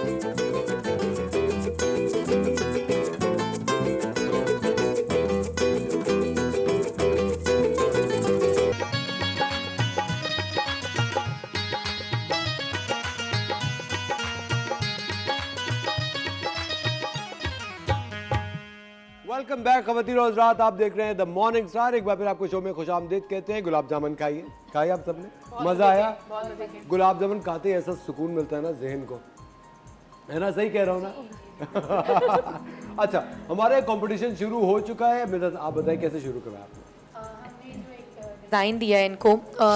Welcome back खवातीन और हज़रात, आप देख रहे हैं द मॉर्निंग स्टार। एक बार फिर आपको शो में खुशामदीद कहते हैं। गुलाब जामुन खाइए, खाइए आप सबने, मजा आया? गुलाब जामुन खाते ही ऐसा सुकून मिलता है ना जहन को, है ना? सही कह रहा हूँ ना? अच्छा, हमारा कंपटीशन शुरू हो चुका है। मिदत, आप बताएं कैसे शुरू करा आपने? डिज़ाइन दिया है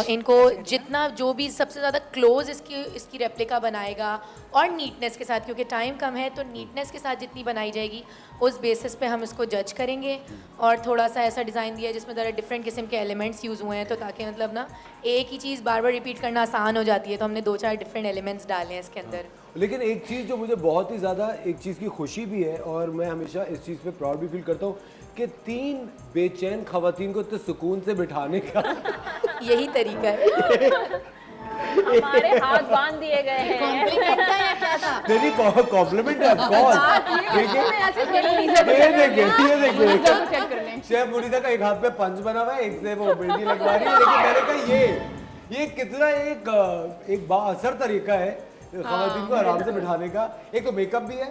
इनको जितना जो भी सबसे ज़्यादा क्लोज इसकी रेप्लिका बनाएगा और नीटनेस के साथ, क्योंकि टाइम कम है तो नीटनेस के साथ जितनी बनाई जाएगी उस बेसिस पे हम इसको जज करेंगे। और थोड़ा सा ऐसा डिज़ाइन दिया है जिसमें ज़रा डिफरेंट किस्म के एलिमेंट्स यूज़ हुए हैं, तो ताकि मतलब ना एक ही चीज़ बार बार रिपीट करना आसान हो जाती है, तो हमने 2-4 डिफरेंट एलिमेंट्स डाले हैं इसके अंदर। लेकिन एक चीज़ जो मुझे बहुत ही ज़्यादा, एक चीज़ की खुशी भी है और मैं हमेशा इस चीज़ पे प्राउड भी फील करता हूँ कि 3 बेचैन खवातीन को इतने सुकून से बिठाने का यही तरीका है। हमारे हाथ बांध दिए गए हैं। कॉम्प्लीमेंट था या क्या था? नहीं, कॉम्प्लीमेंट है देखिए शेफ मुनीसा का एक हाथ पे पंच बना हुआ है, एक से वो मेहंदी लगवा रही है, लेकिन मैंने कहा ये कितना एक बाअसर तरीका है खवातीन को आराम से बिठाने का। एक तो मेकअप भी है,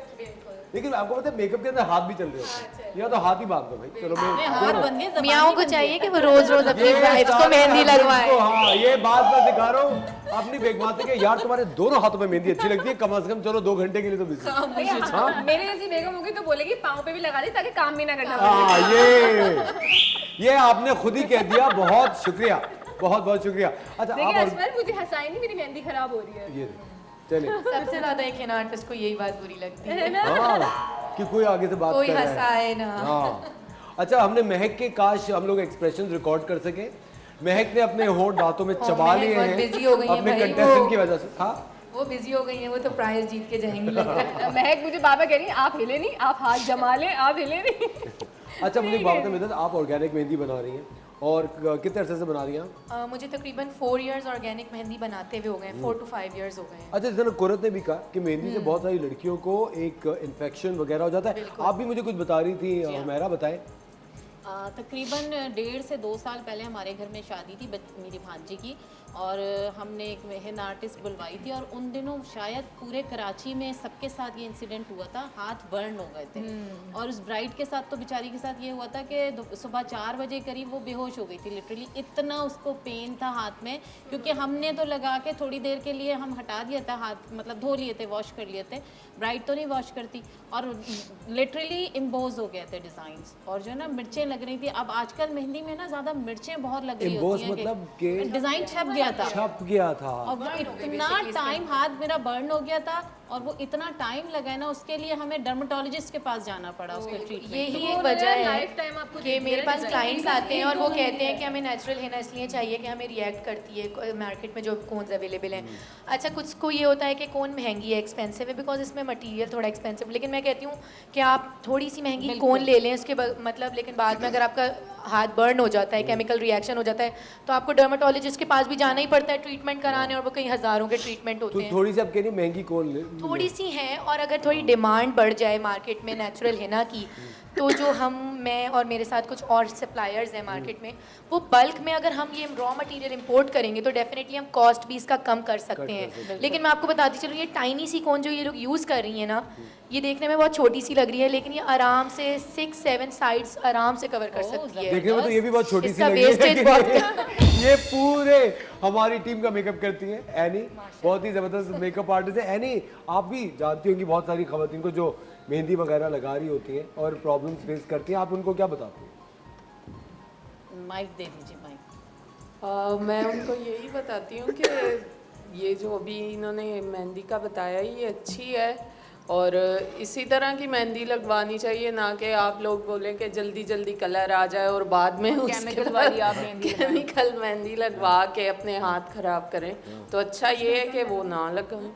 लेकिन आपको पता है मेकअप के अंदर हाथ भी चल रहे होते हैं, या तो हाथ ही बांध दो भाई। चलो मैं मियाओं को चाहिए कि वो रोज रोज अपनी वाइफ को मेहंदी लगवाए। हाँ, ये बात मैं सिखा रहा हूँ अपनी बेगमाती के, यार तुम्हारे दोनों हाथों में मेहंदी अच्छी लगती है, कम से कम चलो 2 घंटे के लिए तो बिजी। हाँ, मेरी जैसी बेगम होगी तो बोलेगी पाँव पे भी लगा दी ताकि काम भी ना करना पड़े। हाँ, ये आपने खुद ही कह दिया, बहुत शुक्रिया, बहुत बहुत शुक्रिया। अच्छा, देखिए आप असमर, मुझे हंसाई नहीं, मेरी मेहंदी खराब हो रही है। ये चलिए, सबसे ज्यादा एक हिना आर्टिस्ट को यही बात बुरी लगती है हाँ, कि कोई आगे से बात कोई कर रहा है। हंसाए ना। हाँ, अच्छा, हमने महक के काश हम लोग एक्सप्रेशन रिकॉर्ड कर सके। महक ने अपने होंठ दांतों में चबा लिए हैं बिजी हो गई है अपने भाई, कंटेस्टेंट की वजह से। हाँ, वो बिजी हो गई है, वो तो प्राइज जीत के जाएंगी लग रहा है। महक मुझे बाबा कह रही है आप हिले नहीं, आप हाथ जमा लें, आप हिले नहीं। अच्छा, मुझे एक बात बताओ मिदत, आप ऑर्गेनिक मेहंदी बना रही हैं और कितने अरसे से बना रही हैं? मुझे तकरीबन 4 इयर्स ऑर्गेनिक मेहंदी बनाते हुए हो गए, 4 to 5 इयर्स हो गए हैं। अच्छा, जैसे कुरत ने भी कहा कि मेहंदी से बहुत सारी लड़कियों को एक इन्फेक्शन वगैरह हो जाता है, आप भी मुझे कुछ बता रही थी, हमेरा बताएं। तकरीबन 1.5 से 2 साल पहले हमारे घर में शादी थी मेरी भांजी की, और हमने एक मेहंद आर्टिस्ट बुलवाई थी, और उन दिनों शायद पूरे कराची में सबके साथ ये इंसिडेंट हुआ था, हाथ बर्न हो गए थे। और उस ब्राइड के साथ तो बेचारी के साथ ये हुआ था कि सुबह 4 बजे करीब वो बेहोश हो गई थी, लिटरली इतना उसको पेन था हाथ में, क्योंकि हमने तो लगा के थोड़ी देर के लिए हम हटा दिया था हाथ, मतलब धो लिए थे, वॉश कर लिए थे, ब्राइड तो नहीं वॉश करती, और लिटरली इम्बोज हो गए थे डिज़ाइंस, और जो है ना मिर्चें लग रही थी। अब आजकल मेहंदी में ना ज़्यादा मिर्चें बहुत लग रही होती हैं, मतलब कि डिज़ाइन छप गया था और वो इतना टाइम, हाथ मेरा बर्न हो गया था, और वो इतना टाइम लगा है ना, उसके लिए हमें डर्मेटोलॉजिस्ट के पास जाना पड़ा उसके ट्रीटमेंट। यही एक वजह है कि मेरे पास क्लाइंट्स आते हैं और वो कहते हैं कि हमें नेचुरल हिना इसलिए चाहिए कि हमें रिएक्ट करती है मार्केट में जो कोन्स अवेलेबल हैं। अच्छा, कुछ को ये होता है कि कोन महंगी है, एक्सपेंसिव है, बिकॉज इसमें मटीरियल थोड़ा एक्सपेंसिव, लेकिन मैं कहती हूँ कि आप थोड़ी सी महंगी कोन ले लें उसके मतलब, लेकिन बाद में अगर आपका हाथ बर्न हो जाता है, केमिकल रिएक्शन हो जाता है, तो आपको डर्मेटोलॉजिस्ट के पास भी जाना ही पड़ता है ट्रीटमेंट कराने, और वो कई हज़ारों के ट्रीटमेंट होते हैं। थोड़ी सी आप कह रही महंगी कौन ले? थोड़ी सी हैं, और अगर थोड़ी डिमांड बढ़ जाए मार्केट में नेचुरल हिना की, तो जो मैं और मेरे साथ कुछ और सप्लायर्स हैं मार्केट में, वो बल्क में अगर हम ये रॉ मटेरियल इंपोर्ट करेंगे तो डेफिनेटली हम कॉस्ट भी इसका कम कर सकते हैं। लेकिन मैं आपको बताती चलूँ, ये टाइनी सी कोन जो ये लोग यूज़ कर रही हैं ना, ये देखने में बहुत छोटी सी लग रही है, लेकिन ये आराम से 6-7 साइड्स आराम से कवर कर सकती है। देखने में तो ये भी बहुत छोटी सी लग रही है। ये पूरे हमारी टीम का मेकअप करती है एनी, बहुत ही जबरदस्त मेकअप आर्टिस्ट है एनी। आप भी जानती होंगी बहुत सारी खवातीन को जो मेहंदी वगैरह लगा रही होती हैं और प्रॉब्लम्स फेस करती हैं, आप उनको क्या बताते हैं? माइक दे दीजिए, माइक। मैं उनको यही बताती हूँ कि ये जो अभी इन्होंने मेहंदी का बताया, ये अच्छी है, और इसी तरह की मेहंदी लगवानी चाहिए, ना कि आप लोग बोलें कि जल्दी जल्दी कलर आ जाए और बाद में केमिकल मेहंदी लगवा के अपने हाथ खराब करें। तो अच्छा ये है कि वो ना लगाएं,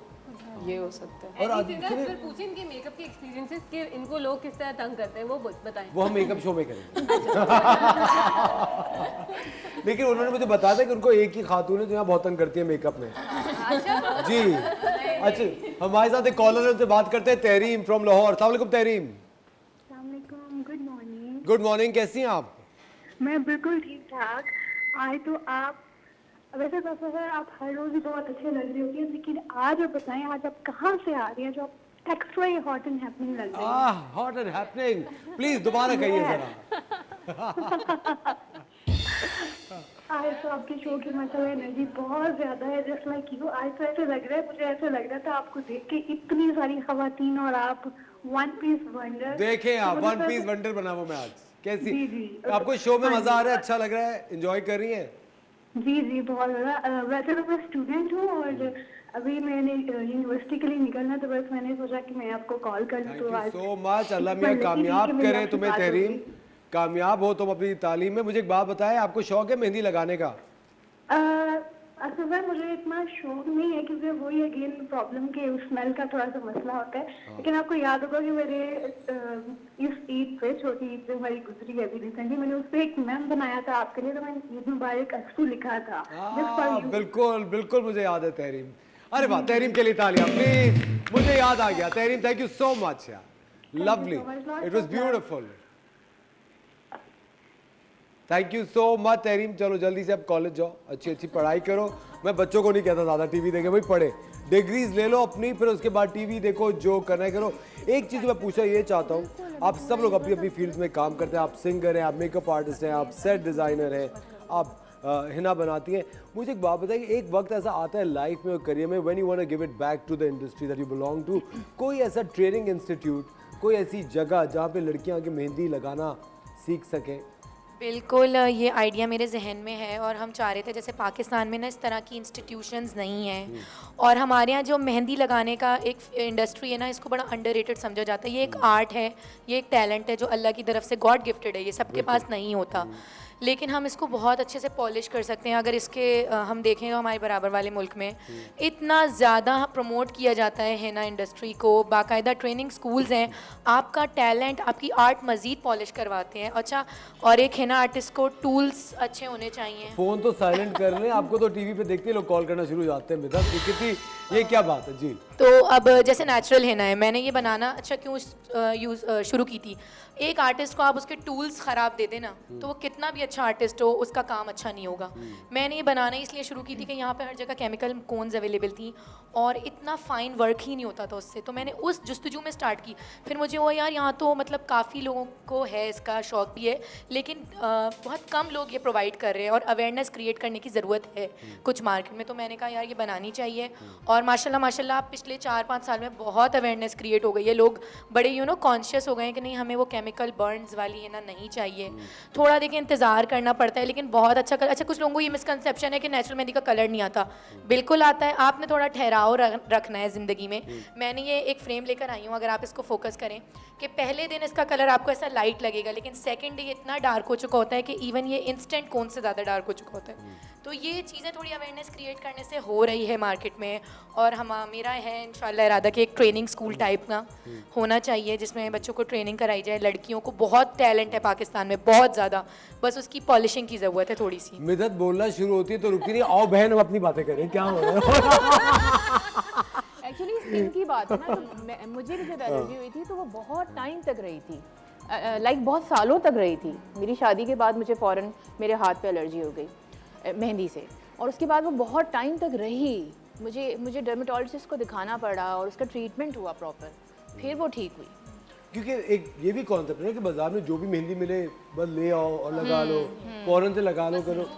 ये हो सकता है। और फिर पूछें इनके मेकअप के एक्सपीरियंसेस कि इनको लोग किस तरह तंग करते हैं, वो बताएं। वो हम मेकअप शो में करेंगे। लेकिन उन्होंने मुझे बताया था कि उनको एक ही खातून है जो यहाँ बहुत तंग करती है मेकअप में। जी, अच्छा हमारे साथ एक कॉलर है, उनसे बात करते हैं। तहरीम फ्रॉम लाहौर। अस्सलाम वालेकुम Tahreem. Good morning. Good morning, कैसी हैं आप? मैं बिल्कुल ठीक ठाक। आज तो आप वैसे तो सर आप हर रोज ही बहुत अच्छे लग रही होती है, लेकिन आज आप बताएं आज आप कहाँ से आ रही हैं जो आप extra he hot and happening लग रही है। हॉट एंड हैपनिंग, प्लीज दोबारा कहिए जरा। आज तो आपके शो की मतलब एनर्जी बहुत ज्यादा है, जस्ट लाइक यू। आज तो ऐसे लग रहा है, मुझे ऐसे लग रहा था आपको देख के इतनी सारी खवातीन और आप वन पीस वंडर। देखें आप तो वन मतलब- पीस वंडर बना वो मैं आज। कैसी जी, जी। आपको शो में हाँ मजा आ जी। रहा है? अच्छा लग रहा है? एंजॉय कर रही हैं? जी जी बहुत ज़्यादा। वैसे तो मैं स्टूडेंट हूँ और अभी मैंने यूनिवर्सिटी के लिए निकलना, तो बस मैंने सोचा कि मैं आपको कॉल कर लूँ। थैंक तो यू आज सो मच। अल्लाह इस मियाँ पर लगी थी कामयाब कि मेरी करे आपसे तुम्हें बात तहरीम, होगी। कामयाब हो तुम अपनी तालीम में। मुझे एक बात बताएं, आपको शौक है मेहंदी लगाने का? असल में मुझे इतना शौक नहीं है, क्योंकि वही अगेन प्रॉब्लम के स्मेल का थोड़ा सा मसला होता है। लेकिन आपको याद होगा कि मेरे इस ईद पे, छोटी ईद पे हमारी गुजरी है अभी रिसेंटली, मैंने उस पर एक मैम बनाया था आपके लिए, तो मैंने ईद मुबारक अस्तु लिखा था just for you। बिल्कुल बिल्कुल मुझे याद है तहरीम। अरे वाह, तहरीम के लिए तालियां प्लीज। मुझे याद आ गया Tahreem, thank you so much यार, lovely, so much, Lord, it was so beautiful. Thank you so much Tahreem. चलो जल्दी से अब कॉलेज जाओ, अच्छी अच्छी पढ़ाई करो। मैं बच्चों को नहीं कहता ज़्यादा टीवी देखे, भाई पढ़े, डिग्रीज ले लो अपनी, फिर उसके बाद टीवी देखो, जो करना है करो। एक चीज़ मैं पूछना ये चाहता हूँ, आप सब लोग अपनी अपनी फील्ड्स में काम करते हैं। आप सिंगर हैं, आप मेकअप आर्टिस्ट हैं, आप सेट डिज़ाइनर हैं, आप हिना बनाती हैं। मुझे एक बात बताइए, एक वक्त ऐसा आता है लाइफ में और करियर में when you want to give it back to the industry that you belong to, कोई ऐसा ट्रेनिंग इंस्टीट्यूट, कोई ऐसी जगह जहाँ पे लड़कियाँ आके मेहंदी लगाना सीख सकें? बिल्कुल, ये आइडिया मेरे जहन में है और हम चाह रहे थे, जैसे पाकिस्तान में ना इस तरह की इंस्टीट्यूशंस नहीं हैं और हमारे यहाँ जो मेहंदी लगाने का एक इंडस्ट्री है ना, इसको बड़ा अंडररेटेड समझा जाता है। ये एक आर्ट है, ये एक टैलेंट है जो अल्लाह की तरफ से गॉड गिफ्टेड है, ये सबके पास नहीं होता। लेकिन हम इसको बहुत अच्छे से पॉलिश कर सकते हैं अगर इसके हम देखें तो हमारे बराबर वाले मुल्क में इतना ज़्यादा प्रमोट किया जाता है हिना इंडस्ट्री को, बाकायदा ट्रेनिंग स्कूल्स हैं, आपका टैलेंट, आपकी आर्ट मज़ीद पॉलिश करवाते हैं। अच्छा, और एक हिना आर्टिस्ट को टूल्स अच्छे होने चाहिए। फ़ोन तो साइलेंट कर लें, आपको तो टीवी पे देखते ही लोग कॉल करना शुरू हो जाते हैं। बेटा कितनी, ये क्या बात है जी? तो अब जैसे नेचुरल हिना है, मैंने ये बनाना अच्छा क्यों शुरू की थी, एक आर्टिस्ट को आप उसके टूल्स ख़राब दे देना तो वो कितना भी अच्छा आर्टिस्ट हो उसका काम अच्छा नहीं होगा। मैंने ये बनाना इसलिए शुरू की थी कि यहाँ पे हर जगह केमिकल कोन्स अवेलेबल थी और इतना फाइन वर्क ही नहीं होता था उससे, तो मैंने उस जस्तजू में स्टार्ट की। फिर मुझे हुआ यार यहाँ तो मतलब काफ़ी लोगों को है, इसका शौक भी है, लेकिन बहुत कम लोग ये प्रोवाइड कर रहे हैं और अवेयरनेस क्रिएट करने की ज़रूरत है कुछ मार्केट में। तो मैंने कहा यार ये बनानी चाहिए और माशाल्लाह पिछले 4-5 साल में बहुत अवेयरनेस क्रिएट हो गई है। लोग बड़े कॉन्शियस हो गए हैं कि नहीं, हमें वो केमिकल बर्न्स वाली है ना नहीं चाहिए। थोड़ा देखिए इंतज़ार करना पड़ता है, लेकिन बहुत अच्छा अच्छा कुछ लोगों को ये मिसकंसेप्शन है कि नेचुरल मेहंदी का कलर नहीं आता। बिल्कुल आता है, आपने थोड़ा ठहराव रखना है ज़िंदगी में। मैंने ये एक फ्रेम लेकर आई हूँ, अगर आप इसको फोकस करें कि पहले दिन इसका कलर आपको ऐसा लाइट लगेगा, लेकिन सेकेंड डे ये इतना डार्क हो चुका होता है कि इवन ये इंस्टेंट कोन से ज़्यादा डार्क हो चुका होता है। तो ये चीज़ें थोड़ी अवेयरनेस क्रिएट करने से हो रही है मार्केट में। और मेरा है इंशाल्लाह इरादा कि एक ट्रेनिंग स्कूल टाइप का होना चाहिए जिसमें बच्चों को ट्रेनिंग कराई जाए। लड़कियों को बहुत टैलेंट है पाकिस्तान में, बहुत ज़्यादा, बस उसकी पॉलिशिंग की ज़रूरत है थोड़ी सी। मिदत बोलना शुरू होती है तो रुकी नहीं, आओ बहन हम अपनी बातें करें, क्या हो रहा है? एक्चुअली स्किन की बात है ना, तो मुझे भी जब एलर्जी हुई थी तो वो बहुत टाइम तक रही थी, लाइक बहुत सालों तक रही थी। मेरी शादी के बाद मुझे फ़ौरन मेरे हाथ पे एलर्जी हो गई मेहंदी से, और उसके बाद वो बहुत टाइम तक रही। मुझे डर्मेटोलॉजिस्ट को दिखाना पड़ा और उसका ट्रीटमेंट हुआ प्रॉपर, फिर वो ठीक हुई। क्योंकि एक ये भी कॉन्सेप्ट है कि बाजार में जो भी मेहंदी मिले बस ले आओ और लगा लो, फौरन से लगा लो, करो।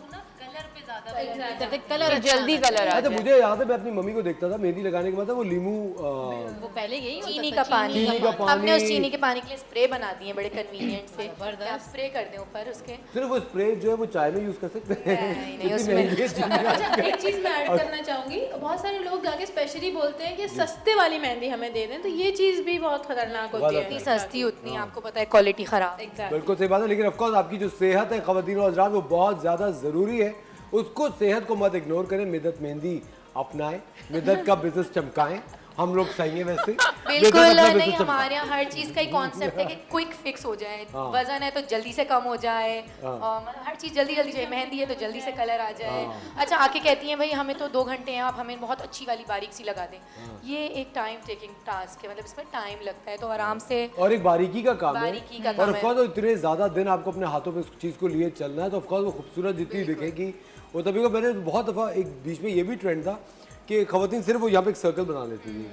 कलर जल्दी कलर आ अच्छा, मुझे याद है मैं अपनी मम्मी को देखता था मेहंदी लगाने के बाद वो लीमू वो पहले यही होता चीनी था, का पानी, चीनी का पानी। हमने उस चीनी के पानी के लिए स्प्रे बना दिए बड़े कन्वीनियंट से, आप स्प्रे कर दें ऊपर उसके। सिर्फ वो स्प्रे जो है वो चाय में यूज कर सकते हैं। नहीं, इतनी उसमें- महंगी है चीनी। अच्छा, एक चीज़ मैं ऐड करना चाहूँगी, बहुत सारे लोग जाके स्पेशली बोलते हैं कि सस्ते वाली मेहंदी हमें दे दें, तो ये चीज़ भी बहुत खतरनाक होती है। जितनी सस्ती उतनी आपको पता है क्वालिटी ख़राब। बिल्कुल सही बात है, लेकिन ऑफ कोर्स आपकी जो सेहत है ख़वातीन और हज़रात वो बहुत ज़्यादा ज़रूरी है, उसको सेहत को मत इग्नोर करें। मिदत मेहंदी अपनाएं, मिदत का बिजनेस चमकाएं हम लोग सही हैं वैसे बिल्कुल मतलब नहीं, वैसे सब- हमारे यहाँ हर चीज़ का ही कॉन्सेप्ट है कि क्विक फिक्स हो जाए। हाँ। वजन है तो जल्दी से कम हो जाए, हाँ। और मतलब हर चीज़ जल्दी जल्दी चाहिए। मेहंदी है तो जल्दी से कलर आ जाए। हाँ। अच्छा, आके कहती हैं भाई हमें तो 2 घंटे हैं, आप हमें बहुत अच्छी वाली बारीक सी लगा दें। हाँ। ये एक टाइम टेकिंग टास्क है, मतलब इसमें टाइम लगता है, तो आराम से और एक बारीकी का काम है बारीकी का और काम ऑफ है। कोर्स इतने ज्यादा दिन आपको अपने हाथों पे उस चीज को लिए चलना है तो ऑफ कोर्स वो खूबसूरत जितनी दिखेगी वो तभी को। मैंने बहुत दफा एक बीच में ये भी ट्रेंड था कि खवातीन सिर्फ वो यहाँ पे एक सर्कल बना लेती थी,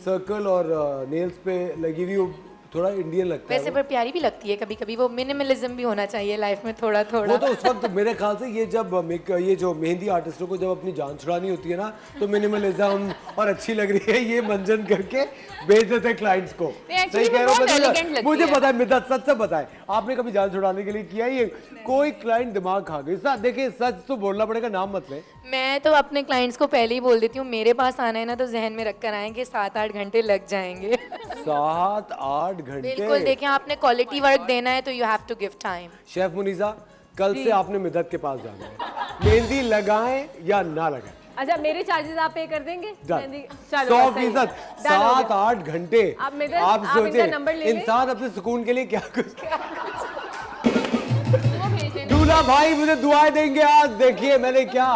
सर्कल और नेल्स पे लगी हुई वो थोड़ा इंडियन लगता है वैसे वो। पर प्यारी भी लगती है कभी कभी। वो मिनिमलिज्म भी होना चाहिए लाइफ में थोड़ा थोड़ा। वो तो उस वक्त मेरे ख्याल से ये जब ये जो मेहंदी आर्टिस्टों को जब अपनी जान छुड़ानी होती है ना तो मिनिमलिज्म और अच्छी लग रही है ये मंजन करके भेज देते हैं क्लाइंट्स को। actually सही कह वो रहे हो बहुत मतलब elegant लगती मुझे है। पता है मिद्दत, सच से बताएं आपने कभी जान छुड़ाने के लिए किया ये? कोई क्लाइंट दिमाग खा गई सच। देखिए सच तो बोलना पड़ेगा, नाम मत ले। मैं तो अपने क्लाइंट्स को पहले ही बोल देती हूँ, मेरे पास आना है ना तो जहन में रख कर आएंगे 7-8 घंटे लग जाएंगे। 7-8 घंटे। बिल्कुल, देखिए आपने क्वालिटी वर्क देना है तो you have to give time. Chef Munisa, कल से आपने मिद्दत के पास जाना है, मेहंदी लगाएं या ना लगाएं। अच्छा, मेरे चार्जेस आप पे कर देंगे? मेहंदी- चलो, 100%। बस सही है। Done हो गया। 7-8 घंटे आप मेरे- आप आप सोचे इनका नंबर ले लें। इंसान अपने सुकून के लिए क्या कुछ दूल्हा भाई मुझे दुआएं देंगे आज। देखिए मैंने क्या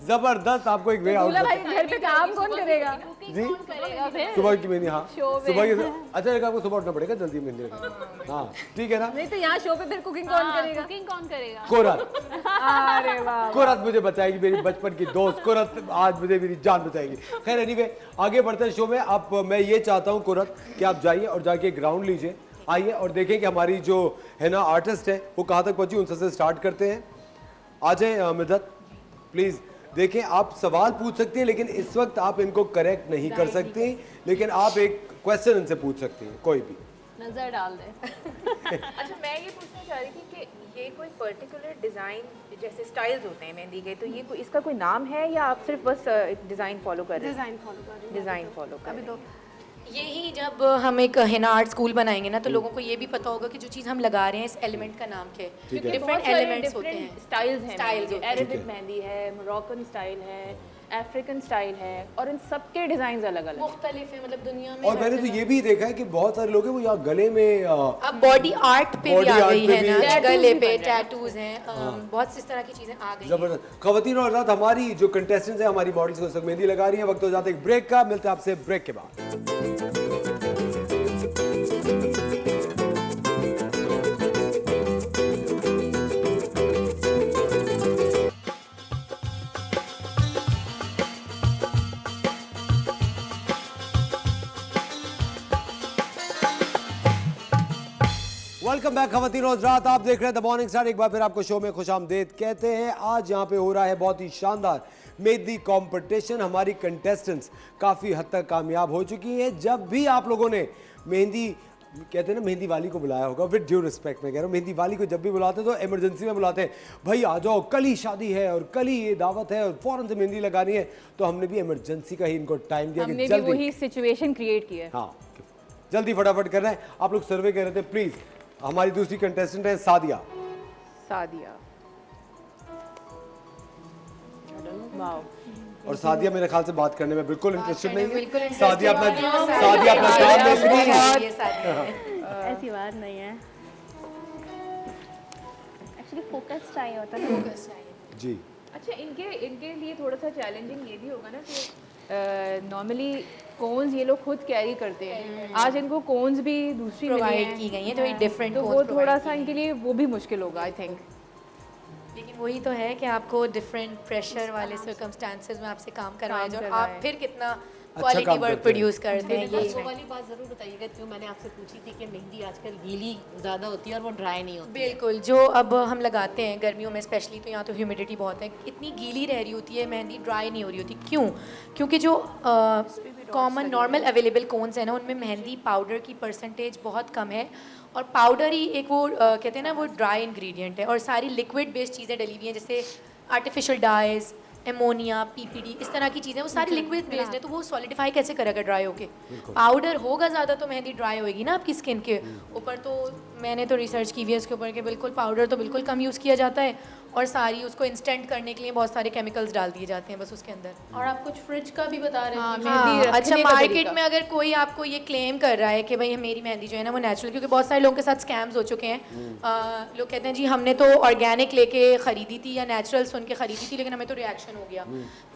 जबरदस्त आपको एक वे आउट दूल्हा भाई घर पे काम कौन करेगा? जी करेगा फिर सुबह की मेहंदी। हाँ शो में। सुबह की अच्छा एक आपको सुबह उठना पड़ेगा जल्दी मेहंदी लगाने। हाँ ठीक है ना। नहीं तो यहाँ शो पे फिर कुकिंग कौन करेगा? कुकिंग कौन करेगा? कोरत अरे वाह, कोरत मुझे बचाएगी, मेरी बचपन की दोस्त कोरत आज मुझे मेरी जान बचाएगी। खैर एनीवे आगे बढ़ते हैं शो में। अब मैं ये चाहता हूँ कोरत कि आप जाइए और जाके ग्राउंड लीजिए, आइए और देखें कि हमारी जो है ना आर्टिस्ट है वो कहाँ तक पहुंची। उनसे स्टार्ट करते हैं। आ जाए मिद्दत प्लीज। देखें आप सवाल पूछ सकती हैं लेकिन इस वक्त आप इनको करेक्ट नहीं कर सकती, लेकिन आप एक क्वेश्चन इनसे पूछ सकती हैं कोई भी। नजर डाल दे। अच्छा, मैं ये पूछना चाह रही थी कि ये कोई पर्टिकुलर डिज़ाइन जैसे स्टाइल्स होते हैं मेहंदी के, तो ये इसका कोई नाम है या आप सिर्फ बस डिज़ाइन फॉलो कर रहे हैं? डिजाइन फॉलो कर रही हूँ। डिज़ाइन फॉलो कर रहे हैं। यही जब हम एक हिना आर्ट स्कूल बनाएंगे ना तो लोगों को ये भी पता होगा कि जो चीज़ हम लगा रहे हैं इस एलिमेंट का नाम क्या है। ठीक है। डिफरेंट एलिमेंट्स होते हैं, स्टाइल्स हैं, Styles होते हैं। अरेबिक मेहंदी है, मोरक्कन स्टाइल है, अफ्रीकन स्टाइल है, और इन सब के डिजाइन अलग अलग। मुख्तलिफ है, मतलब दुनिया में और मैंने तो ये भी देखा है कि बहुत सारे लोग हैं वो यहाँ गले में अब बॉडी आर्ट पे भी Body आ art गई पे है भी- ना, Tattoos गले भी पे बन रहे हैं। टैटूज हैं, बहुत सी तरह की चीजें आ गई हैं। जबरदस्त। खवातीन और हज़रात हमारी जो कंटेस्टेंट्स हैं हमारी मॉडल्स को इस वक्त मेहंदी लगा रही हैं। वक्त हो जाता है एक ब्रेक का, मिलते हैं आपसे ब्रेक के बाद। वेलकम बैक खवातीन और हज़रात, आप देख रहे हैं द मॉर्निंग स्टार। एक बार फिर आपको शो में खुशामदीद कहते हैं। आज यहाँ पे हो रहा है बहुत ही शानदार मेहंदी कंपटीशन। हमारी कंटेस्टेंट्स काफ़ी हद तक कामयाब हो चुकी हैं। जब भी आप लोगों ने मेहंदी कहते हैं ना मेहंदी वाली को बुलाया होगा, विद ड्यू रिस्पेक्ट मैं कह रहा हूँ, मेहंदी वाली को जब भी बुलाते हैं तो इमरजेंसी में बुलाते हैं, भाई आ जाओ कल ही शादी है और कल ही ये दावत है और फौरन से मेहंदी लगानी है। तो हमने भी इमरजेंसी का ही इनको टाइम दिया हमने कि भी जल्दी वही सिचुएशन क्रिएट किया है। हाँ जल्दी फटाफट कर रहे हैं। आप लोग सर्वे कर रहे थे, प्लीज। हमारी दूसरी कंटेस्टेंट है सादिया। सादिया, वाओ, और सादिया मेरे ख्याल से बात करने में बिल्कुल इंटरेस्टेड नहीं बिल्कुल है। interested सादिया अपना नहीं है। सादिया अपना काम देख रही है। ये सारी है। ऐसी बात नहीं है, एक्चुअली फोकस चाहिए होता है। जी अच्छा, इनके लिए थोड़ा सा चैलेंजिंग ये भी होगा ना कि नॉर्मली कोन्स ये लोग खुद कैरी करते हैं, आज इनको कोन्स भी दूसरी मिली प्रोवाइड हैं, की गई है, थोड़ी डिफरेंट तो वो थोड़ा सा इनके लिए वो भी मुश्किल होगा आई थिंक। लेकिन वही तो है कि आपको डिफरेंट प्रेशर वाले सर्कमस्टेंसेस में आपसे काम करवाया जाए और आप करवाएं। फिर कितना काम क्वालिटी करते वर्क हैं। प्रोड्यूस करते हैं। वो ये वाली बात ज़रूर बताइएगा जो मैंने आपसे पूछी थी कि मेहंदी आजकल गीली ज़्यादा होती है और वो ड्राई नहीं होती। बिल्कुल, जो अब हम लगाते हैं गर्मियों में स्पेशली, तो यहाँ तो ह्यूमिडिटी बहुत है, इतनी गीली रह रही होती है मेहंदी, ड्राई नहीं हो रही होती। क्यों? क्योंकि जो कॉमन नॉर्मल अवेलेबल कोन्स हैं ना उनमें मेहंदी पाउडर की परसेंटेज बहुत कम है, और पाउडर ही एक वो कहते हैं ना वो ड्राई इंग्रेडिएंट है, और सारी लिक्विड बेस्ड चीज़ें डली हुई हैं जैसे आर्टिफिशियल डाइज, एमोनिया, पीपीडी, इस तरह की चीज़ें, वो सारी लिक्विड बेस्ड है, तो वो सॉलिडिफाई कैसे करेगा ड्राई होके? पाउडर होगा ज़्यादा तो मेहंदी ड्राई होएगी ना आपकी स्किन के ऊपर। तो मैंने तो रिसर्च की हुई है इसके ऊपर कि बिल्कुल पाउडर तो बिल्कुल कम यूज़ किया जाता है, और सारी उसको इंस्टेंट करने के लिए बहुत सारे केमिकल्स डाल दिए जाते हैं बस उसके अंदर। और आप कुछ फ्रिज का भी बता रहे थे। हाँ, अच्छा, मार्केट में अगर कोई आपको ये क्लेम कर रहा है कि भाई मेरी मेहंदी जो है ना वो नेचुरल, क्योंकि बहुत सारे लोगों के साथ स्कैम्स हो चुके हैं। लोग कहते हैं जी हमने तो ऑर्गेनिक लेके ख़रीदी थी या नेचुरल सुन के ख़रीदी थी, लेकिन हमें तो रिएक्शन हो गया।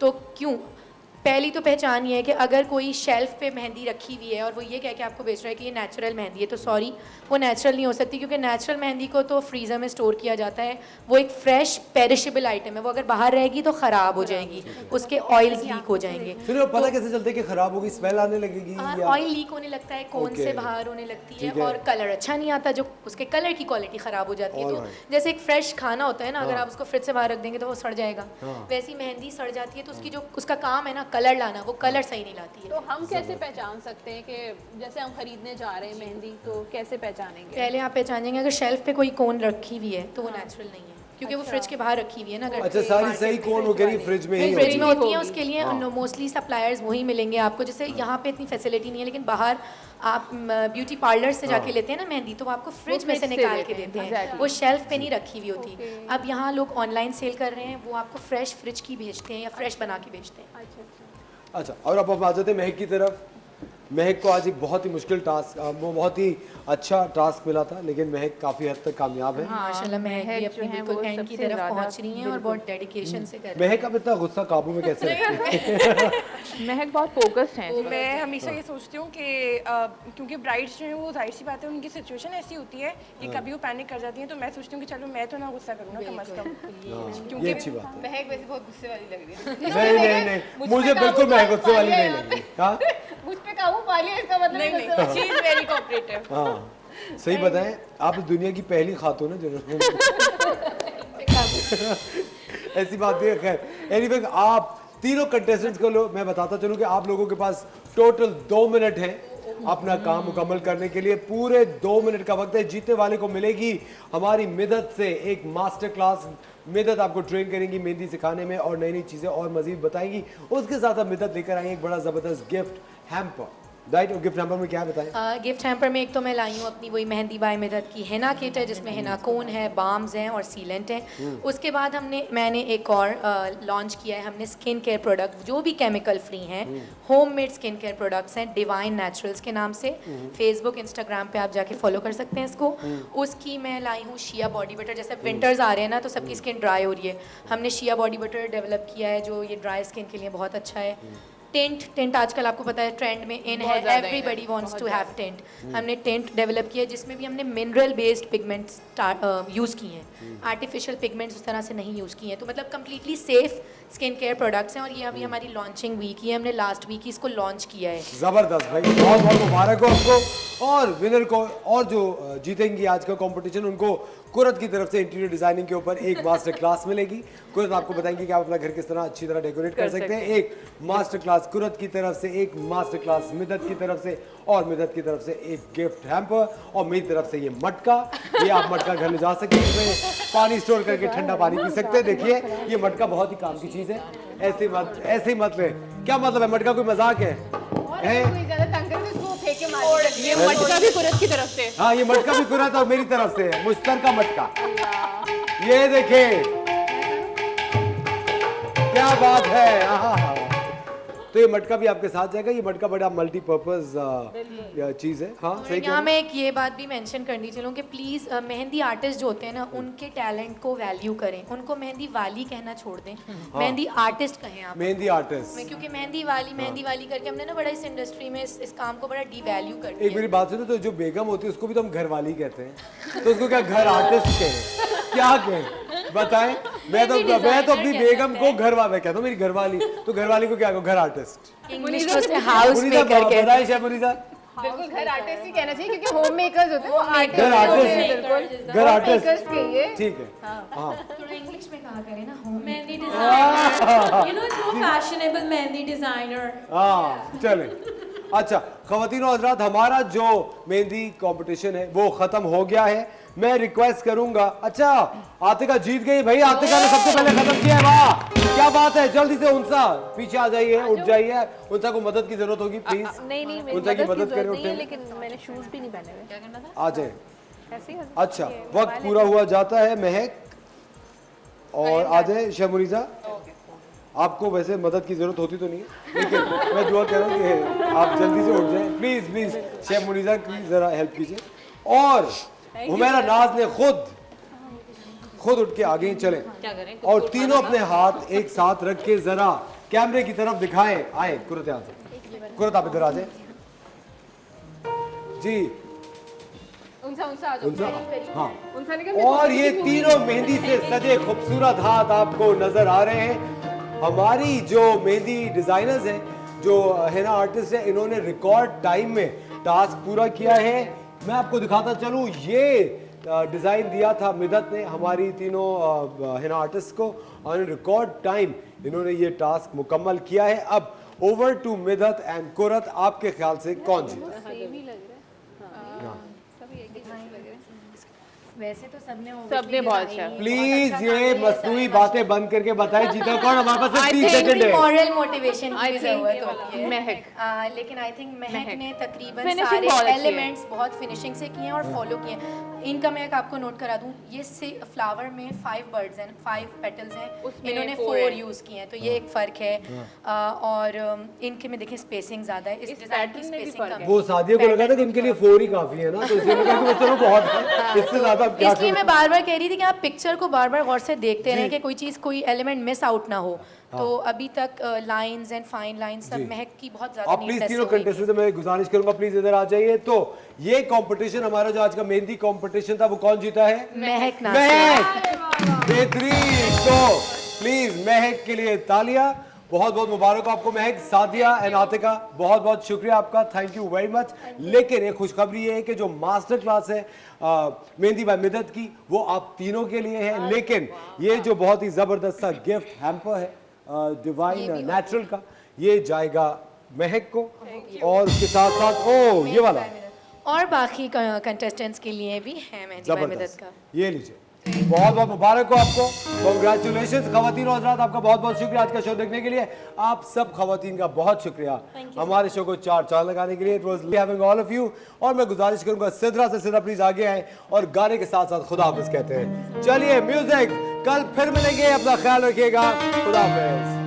तो क्यों? पहली तो पहचान ये है कि अगर कोई शेल्फ पे मेहंदी रखी हुई है और वो ये कह के आपको बेच रहा है कि ये नेचुरल मेहंदी है, तो सॉरी, वो नेचुरल नहीं हो सकती, क्योंकि नेचुरल मेहंदी को तो फ्रीज़र में स्टोर किया जाता है। वो एक फ्रेश पेरिशेबल आइटम है, वो अगर बाहर रहेगी तो ख़राब हो जाएगी, उसके ऑयल्स लीक हो जाएंगे। फिर वो पता कैसे चलता है कि खराब होगी, स्मेल आने लगेगी या ऑयल लीक होने लगता है, कोन से बाहर होने लगती है, ठीक है। और कलर अच्छा नहीं आता, जो उसके कलर की क्वालिटी ख़राब हो जाती है। तो जैसे एक फ्रेश खाना होता है ना, अगर आप उसको फ्रिज से बाहर रख देंगे तो वो सड़ जाएगा, वैसी मेहंदी सड़ जाती है। तो उसकी जो उसका काम है ना कलर लाना, वो कलर सही नहीं लाती है। तो हम कैसे पहचान सकते हैं कि जैसे हम खरीदने जा रहे हैं मेहंदी, तो कैसे पहचानेंगे? पहले आप पहचानेंगे अगर शेल्फ पे कोई कोन रखी हुई है तो वो नेचुरल नहीं है, क्योंकि वो फ्रिज के बाहर रखी हुई है ना। अगर अच्छा, सारी सही कौन हो गई फ्रिज में ही फ्रिज में होती होती है, उसके लिए मोस्टली सप्लायर्स वही मिलेंगे आपको। जैसे यहाँ पे इतनी फैसिलिटी नहीं है, लेकिन बाहर आप ब्यूटी पार्लर से जाके लेते हैं ना मेहंदी, तो वो आपको फ्रिज में से निकाल के देते हैं, वो शेल्फ पे नहीं रखी हुई होती। अब यहाँ लोग ऑनलाइन सेल कर रहे हैं, वो आपको फ्रेश फ्रिज की भेजते हैं या फ्रेश बना के भेजते हैं। अच्छा, और अब हम आ जाते हैं महक की तरफ। महक को आज एक बहुत ही मुश्किल टास्क, वो बहुत ही अच्छा टास्क मिला था, लेकिन महक काफ़ी हद तक कामयाब है। माशाल्लाह महक भी अपनी बिल्कुल एंड की तरफ पहुंच रही हैं और बहुत डेडिकेशन से कर रही महक अब इतना गुस्सा काबू में कैसे रखती है? महक बहुत फोकस्ड है। मैं हमेशा ये सोचती हूँ कि क्योंकि ब्राइड्स जो हैं वो जाहिर सी बात है उनकी सिचुएशन ऐसी होती है कि कभी वो पैनिक कर जाती हैं, तो मैं सोचती हूँ कि चलो मैं तो ना गुस्सा करूँ ना कम अज़ कम। ये अच्छी बात है। महक वैसे बहुत गुस्से वाली लग रही है। नहीं नहीं नहीं, मुझे बिल्कुल महक गुस्से वाली नहीं लगी। हाँ मुझ पे काबू पा लिया, इसका मतलब नहीं, शी इज़ वेरी कोऑपरेटिव। हाँ, सही बताएं, आप दुनिया की पहली खातून है जिन्होंने ऐसी बात नहीं है। खैर एनीवे, आप तीनों कंटेस्टेंट्स को मैं बताता चलूं कि आप लोगों के पास टोटल 2 मिनट हैं अपना काम मुकम्मल करने के लिए। पूरे 2 मिनट का वक्त है। जीतने वाले को मिलेगी हमारी मिदत से एक मास्टर क्लास। मिदत आपको ट्रेन करेंगी मेहंदी सिखाने में और नई नई चीज़ें और मजीद बताएंगी। उसके साथ आप मिदत लेकर आएंगे एक बड़ा ज़बरदस्त गिफ्ट हैम्पर। राइट, और गिफ्ट हैम्पर में क्या बताएं? गिफ्ट हैम्पर में एक तो मैं लाई हूँ अपनी वही मेहंदी बाय मिदत की हेना किट है, जिसमें हेना कोन है, बाम्स हैं और सीलेंट है। उसके बाद मैंने एक और लॉन्च किया है, हमने स्किन केयर प्रोडक्ट जो भी केमिकल फ्री हैं, होममेड स्किन केयर प्रोडक्ट्स हैं, डिवाइन नेचुरल्स के नाम से। फेसबुक इंस्टाग्राम पे आप जाके फॉलो कर सकते हैं इसको। उसकी मैं लाई हूँ शिया बॉडी बटर। जैसे विंटर्स आ रहे हैं ना, तो सबकी स्किन ड्राई हो रही है, हमने शिया बॉडी बटर डेवलप किया है जो ये ड्राई स्किन के लिए बहुत अच्छा है। टेंट आजकल आपको पता है ट्रेंड में इन है, everybody wants to have tent. हमने टेंट डेवलप किया है जिसमें भी हमने मिनरल बेस्ड पिगमेंट्स यूज़ किए हैं, आर्टिफिशियल पिगमेंट्स उस तरह से नहीं यूज़ किए हैं। तो मतलब completely safe skin care products हैं, और ये अभी हमारी लॉन्चिंग वीक ही है, हमने लास्ट वीक ही इसको लॉन्च किया है। ज़बरदस्त भाई, बहुत बहुत मुबारक हो आपको। और विनर को, और जो जीतेंगी आज का कंपटीशन, उनको कुरत की तरफ से इंटीरियर डिजाइनिंग के ऊपर एक मास्टर क्लास मिलेगी। कुरत आपको बताएंगे कि आप अपना घर किस तरह अच्छी तरह डेकोरेट कर सकते हैं। एक मास्टर क्लास कुरत की तरफ से, एक मास्टर क्लास मिदत की तरफ से, और मिदत की तरफ से एक गिफ्ट हैम्पर, और मेरी तरफ से ये मटका। ये आप मटका घर ले जा सकते हैं, इसमें पानी स्टोर करके ठंडा पानी पी सकते हैं। देखिए ये मटका बहुत ही काम की चीज़ है, ऐसे ही मत ले। क्या मतलब है, मटका कोई मजाक है? ये मटका भी कुरत की तरफ से। हाँ, ये मटका भी कुरत और मेरी तरफ से है, मुश्तरका मटका। ये देखें क्या बात है। हाँ, तो ये मटका भी आपके साथ जाएगा। ये मटका बड़ा मल्टीपर्पज चीज़ है। हाँ, सही। यहाँ मैं एक ये बात भी मेंशन करनी चलूँ कि प्लीज़ मेहंदी आर्टिस्ट जो होते हैं ना, उनके टैलेंट को वैल्यू करें, उनको मेहंदी वाली कहना छोड़ दें, मेहंदी आर्टिस्ट कहें आप। मेहंदी आर्टिस्ट, क्योंकि मेहंदी वाली करके हमने ना बड़ा इस इंडस्ट्री में इस काम को बड़ा डीवैल्यू कर एक दिया। मेरी बात सुनो, तो जो बेगम होती है उसको भी तो हम घर वाली कहते हैं, तो उसको क्या घर आर्टिस्ट कहें, क्या कहें बताएं? मैं तो अपनी बेगम को घर वाला कहता हूँ, मेरी घरवाली, तो घरवाली को क्या कहूँ, घर आर्टिस्ट। इंग्लिश में उसे हाउस मेकर कहते हैं। बताइए शायद मुनीसा। बिल्कुल घर आर्टिस्ट ही कहना चाहिए, क्योंकि होम मेकर्स होते हैं, वो आर्टिस्ट। घर आर्टिस्ट, घर आर्टिस्ट, कहिए। ठीक है। हाँ, थोड़ा इंग्लिश में कहा करें ना, home mehndi designer, you know, it's more fashionable mehndi designer. हाँ, चले अच्छा खवातीन और हजरात, हमारा जो मेहंदी कंपटीशन है वो खत्म हो गया है। मैं रिक्वेस्ट करूंगा, अच्छा आतिका जीत गई भाई, आतिका ने सबसे पहले खत्म किया है, वाह क्या बात है। जल्दी से उनसा पीछे आ जाइए, उठ जाइए, उनसा को मदद की जरूरत होगी प्लीज। नहीं नहीं मेरी उनसा की मदद की मदद करें, जरूरत नहीं है, उठे लेकिन मैंने शूज भी नहीं पहने हुए। क्या करना था? आ जाए। ऐसे ही अच्छा वक्त पूरा हुआ जाता है महक, और आ जाए शमुनीजा। आपको वैसे मदद की जरूरत होती तो नहीं है, लेकिन मैं दुआ कह रहा हूँ कि आप जल्दी से उठ जाएं प्लीज प्लीज। शेफ मुनीजा की जरा हेल्प कीजिए। और हुमैरा नाज ने खुद उठ के आगे ही चले क्या करें? और तीनों अपने हाथ एक साथ रख के जरा कैमरे की तरफ दिखाएं। आए कुरत, यहाँ से कुरत आप इधर आ जाए जी। उनसा आ जाओ। उनसा, हाँ। उनसा ने कहा और ये तीनों मेहंदी से सजे खूबसूरत हाथ आपको नजर आ रहे हैं। हमारी जो मेहंदी डिजाइनर्स हैं, जो हेना आर्टिस्ट है, इन्होंने रिकॉर्ड टाइम में टास्क पूरा किया है। मैं आपको दिखाता चलूं, ये डिजाइन दिया था मिदत ने हमारी तीनों हेना आर्टिस्ट को, और रिकॉर्ड टाइम इन्होंने ये टास्क मुकम्मल किया है। अब ओवर टू मिदत एंड कुरत, आपके ख्याल से कौन जीता? सेम ही लग रहा है। सभी एक ही जैसे लग रहे हैं। वैसे तो सबने सबने बहुत अच्छा। प्लीज ये मस्तूरी बातें बंद करके बताएं जीता कौन। हमारे पास 30 सेकंड है। मॉरल मोटिवेशन I की think जरूरत होती है। महक। लेकिन आई थिंक महक ने तकरीबन Finishing सारे बहुत अच्छी है। एलिमेंट्स बहुत फिनिशिंग से किए हैं और फॉलो किए हैं। इनका मैं आपको नोट करा दूं, ये फ्लावर में 5 बर्ड्स हैं, 5 पेटल्स हैं, उसमें इन्होंने 4 4 है। यूज किए हैं, तो ये एक फर्क है। और इनके में देखिए स्पेसिंग ज्यादा है, इस डिजाइन की pattern में भी स्पेसिंग फर्क कम है। वो सादिया को लगा था कि इनके लिए 4 ही काफी है ना, तो इसलिए मैंने कहा कि चलो बहुत है, इससे ज्यादा अब क्या इसलिए करें। मैं बार बार कह रही थी कि आप पिक्चर को बार बार गौर से देखते रहें कि कोई चीज़, कोई एलिमेंट मिस आउट ना हो। तो अभी तक लाइंस एंड फाइन लाइंस सब महक की बहुत ज्यादा आप प्लीज नीटनेस तीनों हो गई थी। कंटेस्टेंट से मैं गुजारिश करूंगा प्लीज इधर आ जाइए। तो ये कंपटीशन हमारा जो आज का मेहंदी कंपटीशन था वो कौन जीता है? महक ना महक। बेहतरीन। तो प्लीज महक के लिए तालियां। बहुत बहुत मुबारक हो आपको महक। सादिया एंड आतिका बहुत बहुत शुक्रिया आपका, थैंक यू वेरी मच। लेकिन एक खुशखबरी ये है कि जो मास्टर क्लास है मेहंदी बाय मिदत की, वो आप तीनों के लिए है। लेकिन ये जो बहुत ही जबरदस्त सा गिफ्ट हैम्पर है डिवाइन नेचुरल का, ये जाएगा महक को, और उसके साथ साथ ओ ये वाला और बाकी कंटेस्टेंट्स के लिए भी है मेहंदी बाय मिदत जबरदस्त, का। ये लीजिए। बहुत बहुत मुबारक हो आपको, कांग्रेचुलेशंस। खवातीन और हज़रात, आपका बहुत बहुत शुक्रिया आज का शो देखने के लिए। आप सब खवातीन का बहुत शुक्रिया हमारे शो को 4 चांद लगाने के लिए। It was having all of you. और मैं गुजारिश करूंगा सिद्रा से सिद्रा प्लीज आगे आए और गाने के साथ साथ खुदा हाफिज कहते हैं। चलिए म्यूजिक, कल फिर मिलेंगे, अपना ख्याल रखिएगा, खुदा हाफिज।